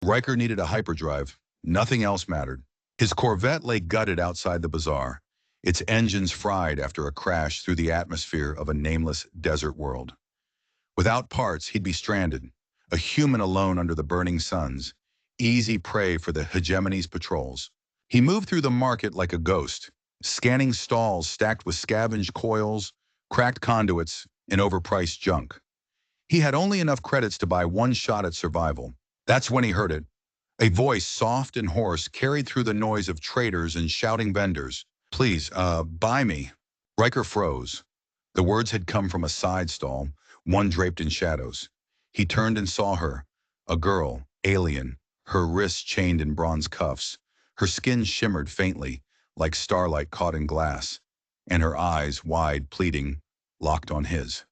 Riker needed a hyperdrive. Nothing else mattered. His Corvette lay gutted outside the bazaar, its engines fried after a crash through the atmosphere of a nameless desert world. Without parts, he'd be stranded, a human alone under the burning suns, easy prey for the hegemony's patrols. He moved through the market like a ghost, scanning stalls stacked with scavenged coils, cracked conduits, and overpriced junk. He had only enough credits to buy one shot at survival. That's when he heard it. A voice, soft and hoarse, carried through the noise of traders and shouting vendors. Please, buy me. Riker froze. The words had come from a side stall, one draped in shadows. He turned and saw her, a girl, alien, her wrists chained in bronze cuffs. Her skin shimmered faintly, like starlight caught in glass, and her eyes, wide, pleading, locked on his.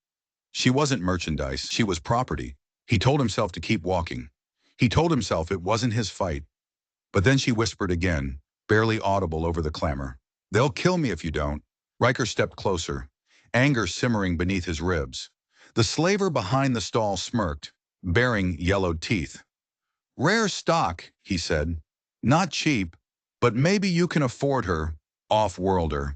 She wasn't merchandise, she was property. He told himself to keep walking. He told himself it wasn't his fight. But then she whispered again, barely audible over the clamor. They'll kill me if you don't. Riker stepped closer, anger simmering beneath his ribs. The slaver behind the stall smirked, baring yellowed teeth. Rare stock, he said. Not cheap, but maybe you can afford her, off-worlder.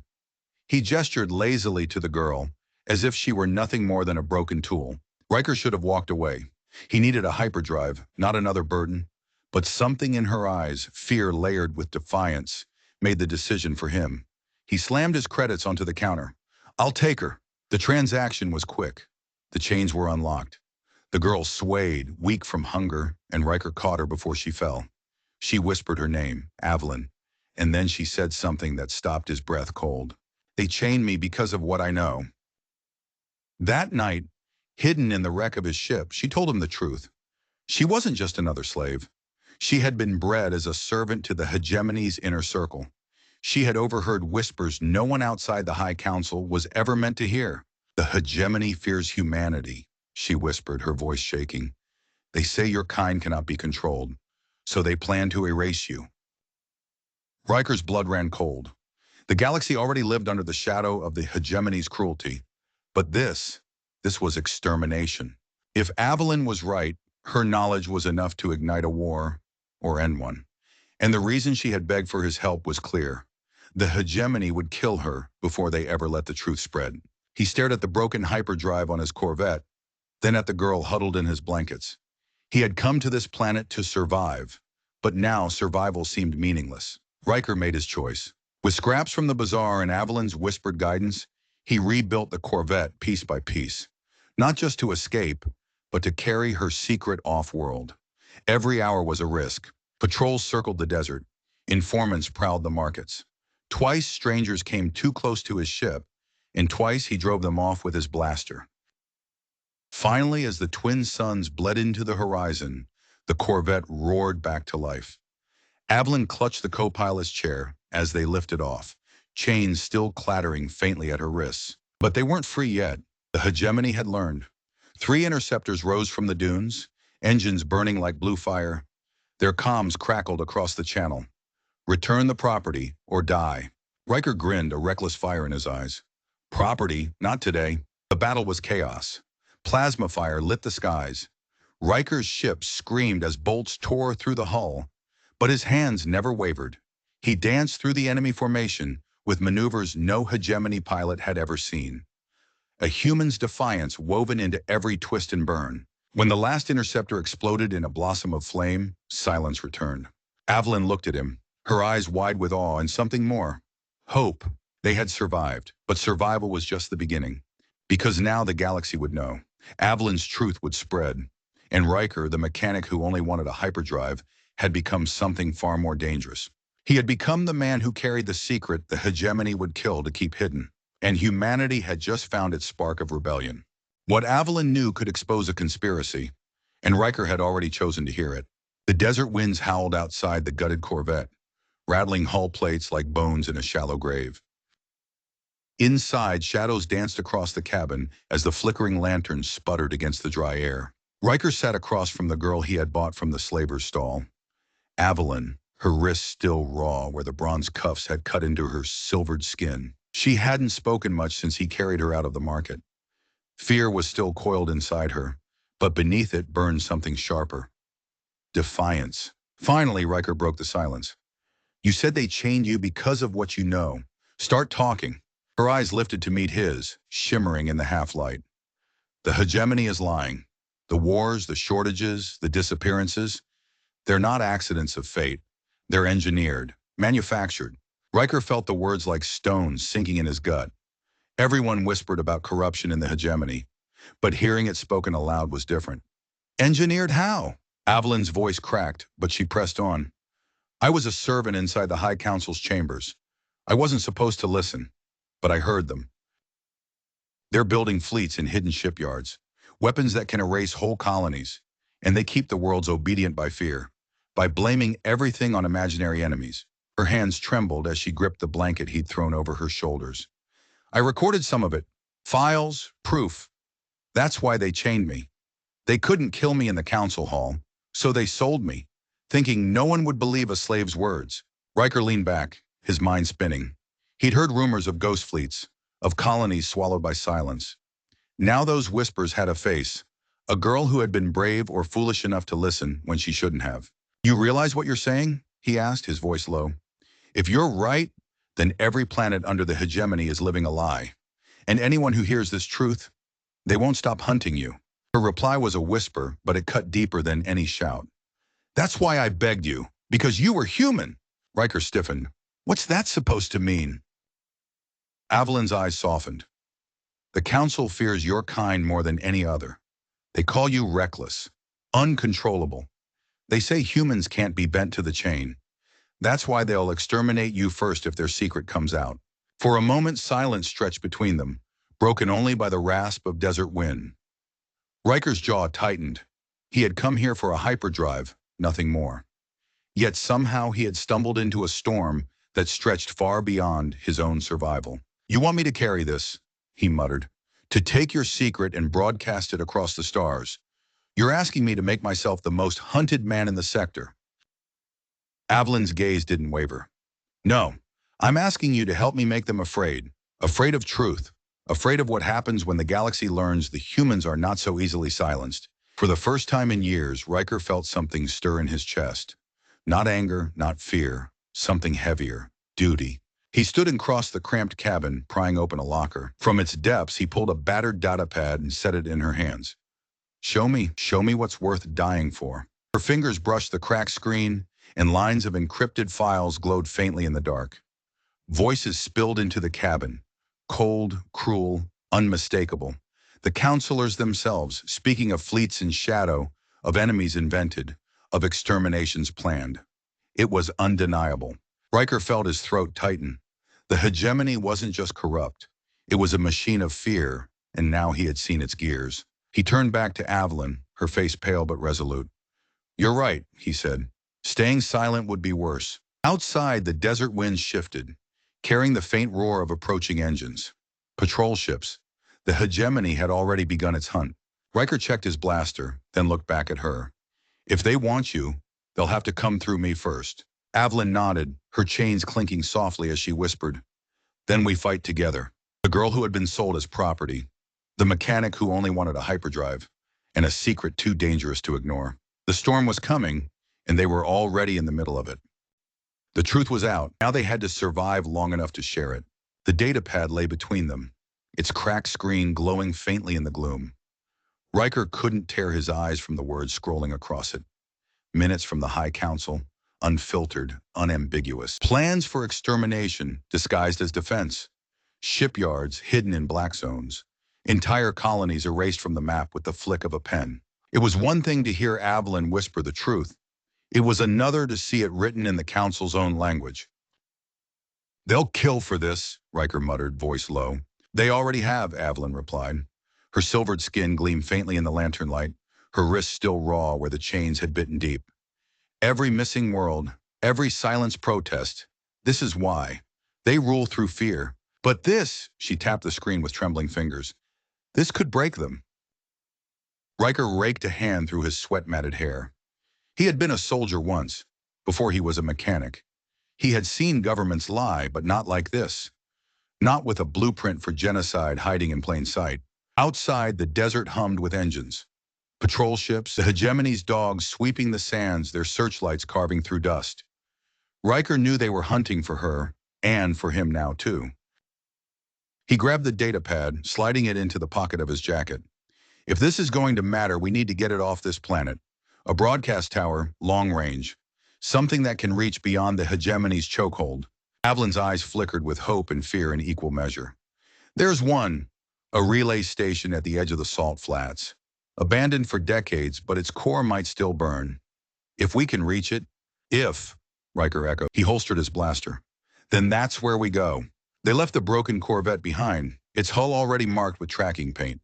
He gestured lazily to the girl, as if she were nothing more than a broken tool. Riker should have walked away. He needed a hyperdrive, not another burden. But something in her eyes, fear layered with defiance, made the decision for him. He slammed his credits onto the counter. I'll take her. The transaction was quick. The chains were unlocked. The girl swayed, weak from hunger, and Riker caught her before she fell. She whispered her name, Avalyn, and then she said something that stopped his breath cold. They chained me because of what I know. That night, hidden in the wreck of his ship, she told him the truth. She wasn't just another slave. She had been bred as a servant to the hegemony's inner circle. She had overheard whispers no one outside the High Council was ever meant to hear. The hegemony fears humanity, she whispered, her voice shaking. They say your kind cannot be controlled, so they plan to erase you. Riker's blood ran cold. The galaxy already lived under the shadow of the hegemony's cruelty. But this was extermination. If Avalyn was right, her knowledge was enough to ignite a war, or end one. And the reason she had begged for his help was clear. The hegemony would kill her before they ever let the truth spread. He stared at the broken hyperdrive on his Corvette, then at the girl huddled in his blankets. He had come to this planet to survive, but now survival seemed meaningless. Riker made his choice. With scraps from the bazaar and Avalyn's whispered guidance, he rebuilt the Corvette piece by piece, not just to escape, but to carry her secret off-world. Every hour was a risk. Patrols circled the desert. Informants prowled the markets. Twice strangers came too close to his ship, and twice he drove them off with his blaster. Finally, as the twin suns bled into the horizon, the Corvette roared back to life. Avalyn clutched the co-pilot's chair as they lifted off, chains still clattering faintly at her wrists. But they weren't free yet. The hegemony had learned. 3 interceptors rose from the dunes, engines burning like blue fire. Their comms crackled across the channel. Return the property or die. Riker grinned, a reckless fire in his eyes. Property? Not today. The battle was chaos. Plasma fire lit the skies. Riker's ship screamed as bolts tore through the hull, but his hands never wavered. He danced through the enemy formation with maneuvers no hegemony pilot had ever seen. A human's defiance woven into every twist and burn. When the last interceptor exploded in a blossom of flame, silence returned. Avalyn looked at him, her eyes wide with awe and something more. Hope. They had survived, but survival was just the beginning. Because now the galaxy would know. Avalyn's truth would spread. And Riker, the mechanic who only wanted a hyperdrive, had become something far more dangerous. He had become the man who carried the secret the hegemony would kill to keep hidden. And humanity had just found its spark of rebellion. What Avalyn knew could expose a conspiracy, and Riker had already chosen to hear it. The desert winds howled outside the gutted Corvette, rattling hull plates like bones in a shallow grave. Inside, shadows danced across the cabin as the flickering lanterns sputtered against the dry air. Riker sat across from the girl he had bought from the slaver's stall. Avalyn, her wrists still raw where the bronze cuffs had cut into her silvered skin. She hadn't spoken much since he carried her out of the market. Fear was still coiled inside her, but beneath it burned something sharper. defiance. Finally, Riker broke the silence. You said they chained you because of what you know. Start talking. Her eyes lifted to meet his, shimmering in the half-light. The hegemony is lying. The wars, the shortages, the disappearances, they're not accidents of fate. They're engineered, manufactured. Riker felt the words like stones sinking in his gut. Everyone whispered about corruption in the hegemony, but hearing it spoken aloud was different. Engineered how? Avalyn's voice cracked, but she pressed on. I was a servant inside the High Council's chambers. I wasn't supposed to listen, but I heard them. They're building fleets in hidden shipyards, weapons that can erase whole colonies, and they keep the worlds obedient by fear, by blaming everything on imaginary enemies. Her hands trembled as she gripped the blanket he'd thrown over her shoulders. I recorded some of it. Files, proof. That's why they chained me. They couldn't kill me in the council hall, so they sold me, thinking no one would believe a slave's words. Riker leaned back, his mind spinning. He'd heard rumors of ghost fleets, of colonies swallowed by silence. Now those whispers had a face, a girl who had been brave or foolish enough to listen when she shouldn't have. You realize what you're saying? He asked, his voice low. If you're right, then every planet under the hegemony is living a lie. And anyone who hears this truth, they won't stop hunting you. Her reply was a whisper, but it cut deeper than any shout. That's why I begged you, because you were human. Riker stiffened. What's that supposed to mean? Avalyn's eyes softened. The Council fears your kind more than any other. They call you reckless, uncontrollable. They say humans can't be bent to the chain. That's why they'll exterminate you first if their secret comes out. For a moment, silence stretched between them, broken only by the rasp of desert wind. Riker's jaw tightened. He had come here for a hyperdrive, nothing more. Yet somehow he had stumbled into a storm that stretched far beyond his own survival. You want me to carry this, he muttered, to take your secret and broadcast it across the stars. You're asking me to make myself the most hunted man in the sector. Avalyn's gaze didn't waver. No, I'm asking you to help me make them afraid. Afraid of truth. Afraid of what happens when the galaxy learns the humans are not so easily silenced. For the first time in years, Riker felt something stir in his chest. Not anger, not fear. Something heavier. Duty. He stood and crossed the cramped cabin, prying open a locker. From its depths, he pulled a battered data pad and set it in her hands. Show me what's worth dying for. Her fingers brushed the cracked screen, and lines of encrypted files glowed faintly in the dark. Voices spilled into the cabin, cold, cruel, unmistakable. The counselors themselves, speaking of fleets in shadow, of enemies invented, of exterminations planned. It was undeniable. Riker felt his throat tighten. The hegemony wasn't just corrupt. It was a machine of fear, and now he had seen its gears. He turned back to Avalyn, her face pale but resolute. You're right, he said. Staying silent would be worse. Outside, the desert wind shifted, carrying the faint roar of approaching engines. Patrol ships. The hegemony had already begun its hunt. Riker checked his blaster, then looked back at her. If they want you, they'll have to come through me first. Avalyn nodded, her chains clinking softly as she whispered. Then we fight together. The girl who had been sold as property. The mechanic who only wanted a hyperdrive. And a secret too dangerous to ignore. The storm was coming, and they were already in the middle of it. The truth was out. Now they had to survive long enough to share it. The datapad lay between them, its cracked screen glowing faintly in the gloom. Riker couldn't tear his eyes from the words scrolling across it. Minutes from the High Council, unfiltered, unambiguous. Plans for extermination disguised as defense. Shipyards hidden in black zones. Entire colonies erased from the map with the flick of a pen. It was one thing to hear Avalyn whisper the truth. It was another to see it written in the Council's own language. They'll kill for this, Riker muttered, voice low. They already have, Avalyn replied. Her silvered skin gleamed faintly in the lantern light, her wrists still raw where the chains had bitten deep. Every missing world, every silenced protest, this is why. They rule through fear. But this, she tapped the screen with trembling fingers, this could break them. Riker raked a hand through his sweat-matted hair. He had been a soldier once, before he was a mechanic. He had seen governments lie, but not like this. Not with a blueprint for genocide hiding in plain sight. Outside, the desert hummed with engines. Patrol ships, the hegemony's dogs sweeping the sands, their searchlights carving through dust. Riker knew they were hunting for her, and for him now too. He grabbed the datapad, sliding it into the pocket of his jacket. If this is going to matter, we need to get it off this planet. A broadcast tower, long range. Something that can reach beyond the hegemony's chokehold. Avlin's eyes flickered with hope and fear in equal measure. There's one, a relay station at the edge of the salt flats. Abandoned for decades, but its core might still burn. If we can reach it, if, Riker echoed. He holstered his blaster. Then that's where we go. They left the broken Corvette behind, its hull already marked with tracking paint.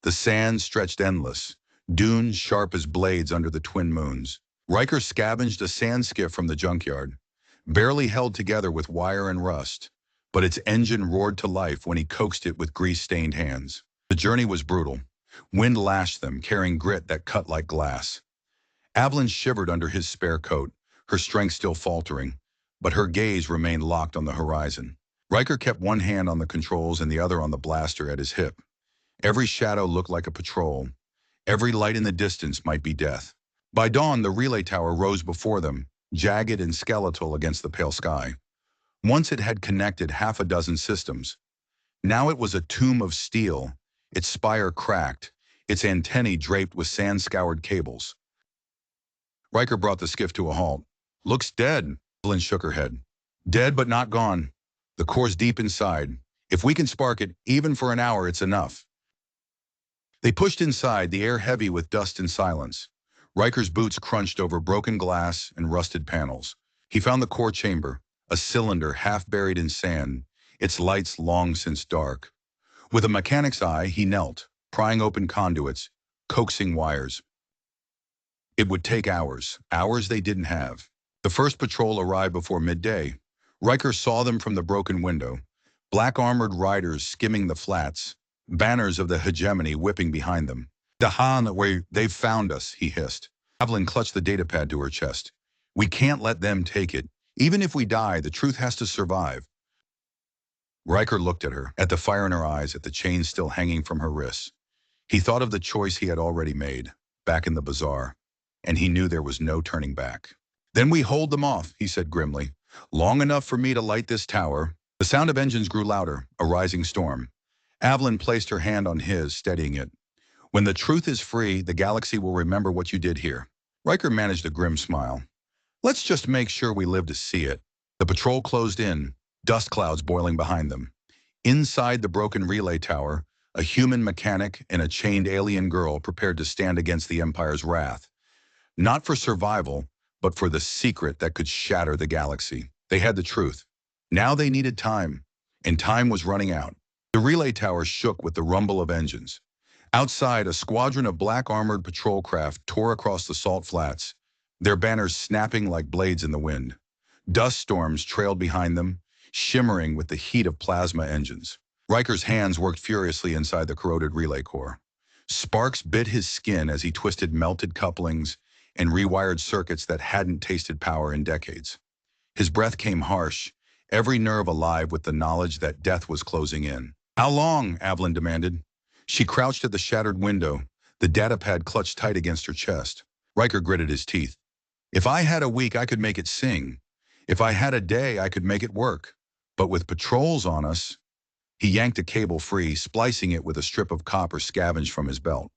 The sand stretched endless, dunes sharp as blades under the twin moons. Riker scavenged a sand skiff from the junkyard, barely held together with wire and rust, but its engine roared to life when he coaxed it with grease-stained hands. The journey was brutal. Wind lashed them, carrying grit that cut like glass. Avlin shivered under his spare coat, her strength still faltering, but her gaze remained locked on the horizon. Riker kept one hand on the controls and the other on the blaster at his hip. Every shadow looked like a patrol. Every light in the distance might be death. By dawn, the relay tower rose before them, jagged and skeletal against the pale sky. Once it had connected half a dozen systems. Now it was a tomb of steel, its spire cracked, its antennae draped with sand-scoured cables. Riker brought the skiff to a halt. Looks dead, Blinn shook her head. Dead but not gone. The core's deep inside. If we can spark it, even for an hour, it's enough. They pushed inside, the air heavy with dust and silence. Riker's boots crunched over broken glass and rusted panels. He found the core chamber, a cylinder half buried in sand, its lights long since dark. With a mechanic's eye, he knelt, prying open conduits, coaxing wires. It would take hours, hours they didn't have. The first patrol arrived before midday. Riker saw them from the broken window, black-armored riders skimming the flats, banners of the hegemony whipping behind them. Dahan, where they've found us, he hissed. Avlin clutched the datapad to her chest. We can't let them take it. Even if we die, the truth has to survive. Riker looked at her, at the fire in her eyes, at the chains still hanging from her wrists. He thought of the choice he had already made, back in the bazaar, and he knew there was no turning back. Then we hold them off, he said grimly. Long enough for me to light this tower. The sound of engines grew louder, a rising storm. Avlin placed her hand on his, steadying it. When the truth is free, the galaxy will remember what you did here. Riker managed a grim smile. Let's just make sure we live to see it. The patrol closed in, dust clouds boiling behind them. Inside the broken relay tower, a human mechanic and a chained alien girl prepared to stand against the Empire's wrath. Not for survival, but for the secret that could shatter the galaxy. They had the truth. Now they needed time, and time was running out. The relay tower shook with the rumble of engines. Outside, a squadron of black-armored patrol craft tore across the salt flats, their banners snapping like blades in the wind. Dust storms trailed behind them, shimmering with the heat of plasma engines. Riker's hands worked furiously inside the corroded relay core. Sparks bit his skin as he twisted melted couplings and rewired circuits that hadn't tasted power in decades. His breath came harsh, every nerve alive with the knowledge that death was closing in. How long? Avlin demanded. She crouched at the shattered window, the datapad clutched tight against her chest. Riker gritted his teeth. If I had a week, I could make it sing. If I had a day, I could make it work. But with patrols on us... He yanked a cable free, splicing it with a strip of copper scavenged from his belt.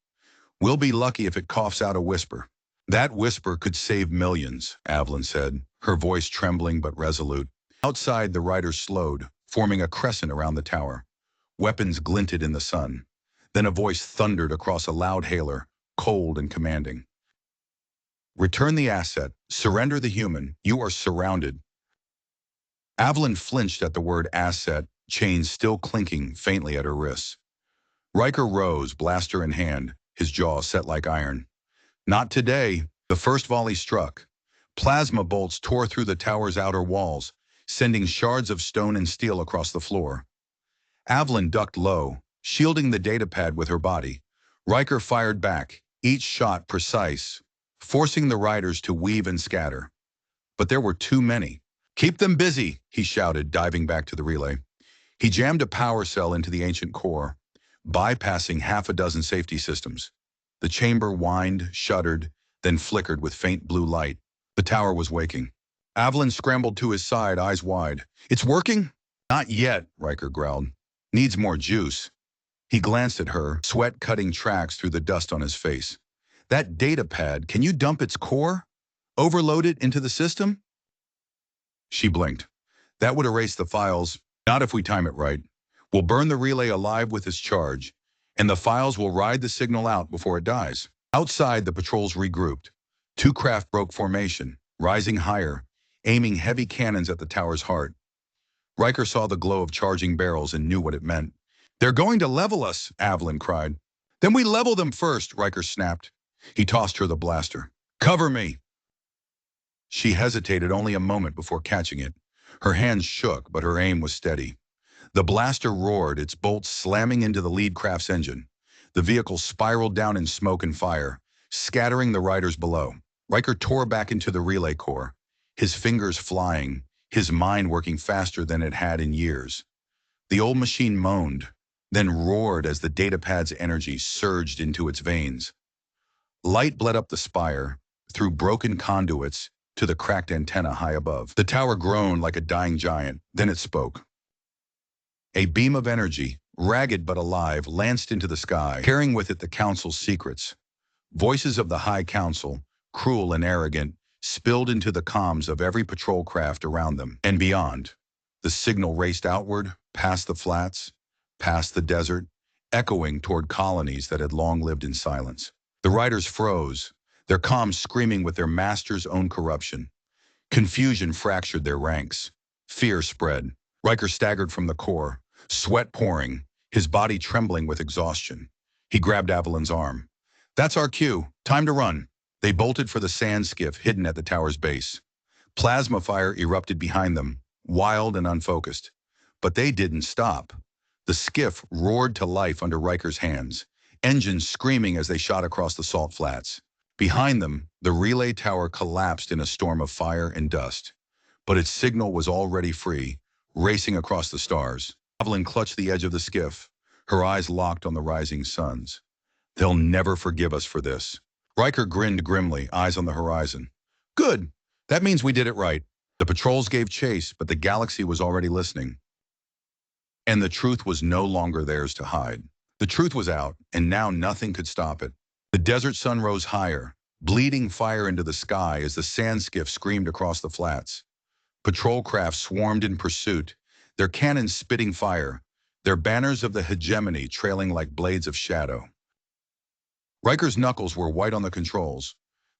We'll be lucky if it coughs out a whisper. That whisper could save millions, Avlin said, her voice trembling but resolute. Outside, the riders slowed, forming a crescent around the tower. Weapons glinted in the sun. Then a voice thundered across a loud hailer, cold and commanding. Return the asset. Surrender the human. You are surrounded. Avlin flinched at the word asset, chains still clinking faintly at her wrists. Riker rose, blaster in hand, his jaw set like iron. Not today. The first volley struck. Plasma bolts tore through the tower's outer walls, sending shards of stone and steel across the floor. Avlin ducked low, shielding the datapad with her body. Riker fired back, each shot precise, forcing the riders to weave and scatter. But there were too many. Keep them busy, he shouted, diving back to the relay. He jammed a power cell into the ancient core, bypassing half a dozen safety systems. The chamber whined, shuddered, then flickered with faint blue light. The tower was waking. Avalon scrambled to his side, eyes wide. "It's working?" "Not yet," Riker growled. "Needs more juice." He glanced at her, sweat cutting tracks through the dust on his face. "That data pad, can you dump its core? Overload it into the system?" She blinked. "That would erase the files. Not if we time it right. We'll burn the relay alive with its charge, and the files will ride the signal out before it dies." Outside, the patrols regrouped. Two craft broke formation, rising higher, aiming heavy cannons at the tower's heart. Riker saw the glow of charging barrels and knew what it meant. "They're going to level us," Avalon cried. "Then we level them first," Riker snapped. He tossed her the blaster. "Cover me." She hesitated only a moment before catching it. Her hands shook, but her aim was steady. The blaster roared, its bolts slamming into the lead craft's engine. The vehicle spiraled down in smoke and fire, scattering the riders below. Riker tore back into the relay core, his fingers flying, his mind working faster than it had in years. The old machine moaned, then roared as the datapad's energy surged into its veins. Light bled up the spire, through broken conduits, to the cracked antenna high above. The tower groaned like a dying giant, then it spoke. A beam of energy, ragged but alive, lanced into the sky, carrying with it the Council's secrets. Voices of the High Council, cruel and arrogant, spilled into the comms of every patrol craft around them and beyond. The signal raced outward, past the flats, past the desert, echoing toward colonies that had long lived in silence. The riders froze, their comms screaming with their master's own corruption. Confusion fractured their ranks. Fear spread. Riker staggered from the core, sweat pouring, his body trembling with exhaustion. He grabbed Avalon's arm. "That's our cue. Time to run." They bolted for the sand skiff hidden at the tower's base. Plasma fire erupted behind them, wild and unfocused. But they didn't stop. The skiff roared to life under Riker's hands, engines screaming as they shot across the salt flats. Behind them, the relay tower collapsed in a storm of fire and dust. But its signal was already free, racing across the stars. Avalon clutched the edge of the skiff, her eyes locked on the rising suns. "They'll never forgive us for this." Riker grinned grimly, eyes on the horizon. "Good. That means we did it right." The patrols gave chase, but the galaxy was already listening. And the truth was no longer theirs to hide. The truth was out, and now nothing could stop it. The desert sun rose higher, bleeding fire into the sky as the sand skiff screamed across the flats. Patrol craft swarmed in pursuit, their cannons spitting fire, their banners of the hegemony trailing like blades of shadow. Riker's knuckles were white on the controls,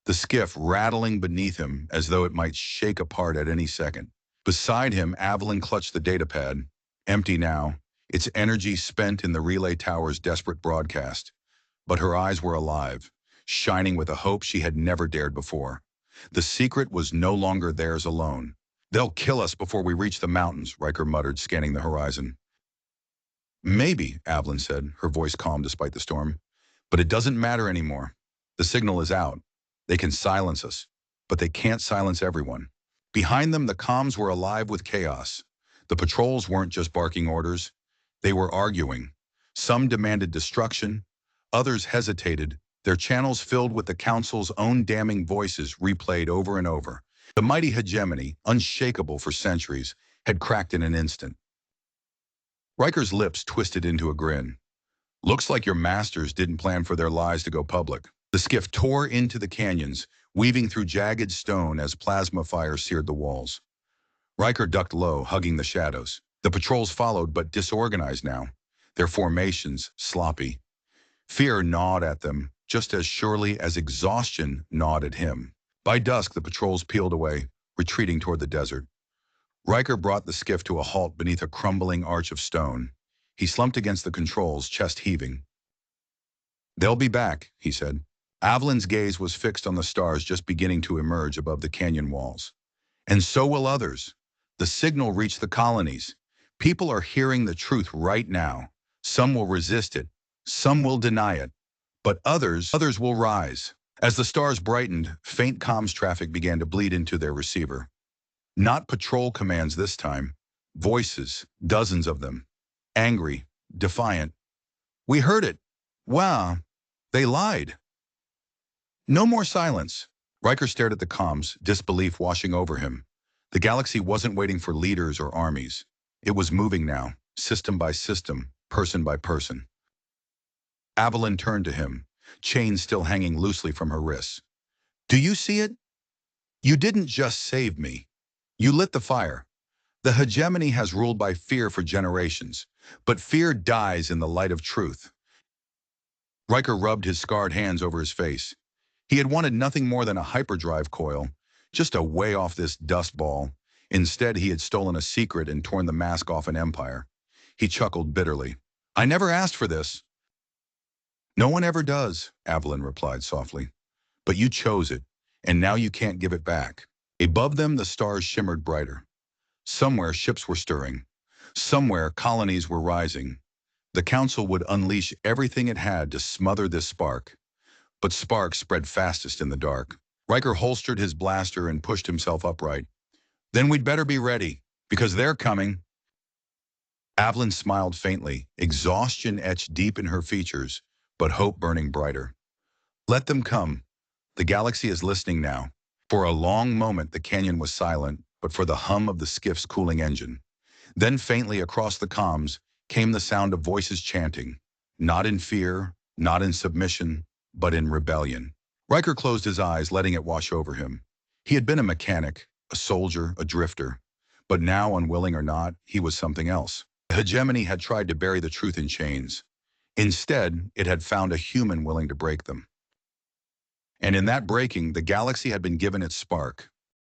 the skiff rattling beneath him as though it might shake apart at any second. Beside him, Avalon clutched the datapad, empty now, its energy spent in the relay tower's desperate broadcast. But her eyes were alive, shining with a hope she had never dared before. The secret was no longer theirs alone. "They'll kill us before we reach the mountains," Riker muttered, scanning the horizon. "Maybe," Avalon said, her voice calm despite the storm. "But it doesn't matter anymore. The signal is out. They can silence us, but they can't silence everyone." Behind them, the comms were alive with chaos. The patrols weren't just barking orders. They were arguing. Some demanded destruction. Others hesitated, their channels filled with the Council's own damning voices replayed over and over. The mighty hegemony, unshakable for centuries, had cracked in an instant. Riker's lips twisted into a grin. "Looks like your masters didn't plan for their lies to go public." The skiff tore into the canyons, weaving through jagged stone as plasma fire seared the walls. Riker ducked low, hugging the shadows. The patrols followed, but disorganized now, their formations sloppy. Fear gnawed at them, just as surely as exhaustion gnawed at him. By dusk, the patrols peeled away, retreating toward the desert. Riker brought the skiff to a halt beneath a crumbling arch of stone. He slumped against the controls, chest heaving. "They'll be back," he said. Avalon's gaze was fixed on the stars just beginning to emerge above the canyon walls. "And so will others. The signal reached the colonies. People are hearing the truth right now. Some will resist it. Some will deny it. But others will rise." As the stars brightened, faint comms traffic began to bleed into their receiver. Not patrol commands this time. Voices, dozens of them. Angry, defiant. "We heard it. Wow, they lied." No more silence. Riker stared at the comms, disbelief washing over him. The galaxy wasn't waiting for leaders or armies. It was moving now, system by system, person by person. Avalon turned to him, chains still hanging loosely from her wrists. Do you see it? You didn't just save me. You lit the fire. The hegemony has ruled by fear for generations, but fear dies in the light of truth. Riker rubbed his scarred hands over his face. He had wanted nothing more than a hyperdrive coil, just a way off this dust ball. Instead, he had stolen a secret and torn the mask off an empire. He chuckled bitterly. I never asked for this. No one ever does, Avalon replied softly. But you chose it, and now you can't give it back. Above them, the stars shimmered brighter. Somewhere, ships were stirring. Somewhere, colonies were rising. The Council would unleash everything it had to smother this spark. But sparks spread fastest in the dark. Riker holstered his blaster and pushed himself upright. Then we'd better be ready, because they're coming. Avalon smiled faintly, exhaustion etched deep in her features, but hope burning brighter. Let them come. The galaxy is listening now. For a long moment, the canyon was silent, but for the hum of the skiff's cooling engine. Then faintly across the comms came the sound of voices chanting, not in fear, not in submission, but in rebellion. Riker closed his eyes, letting it wash over him. He had been a mechanic, a soldier, a drifter. But now, unwilling or not, he was something else. The hegemony had tried to bury the truth in chains. Instead, it had found a human willing to break them. And in that breaking, the galaxy had been given its spark,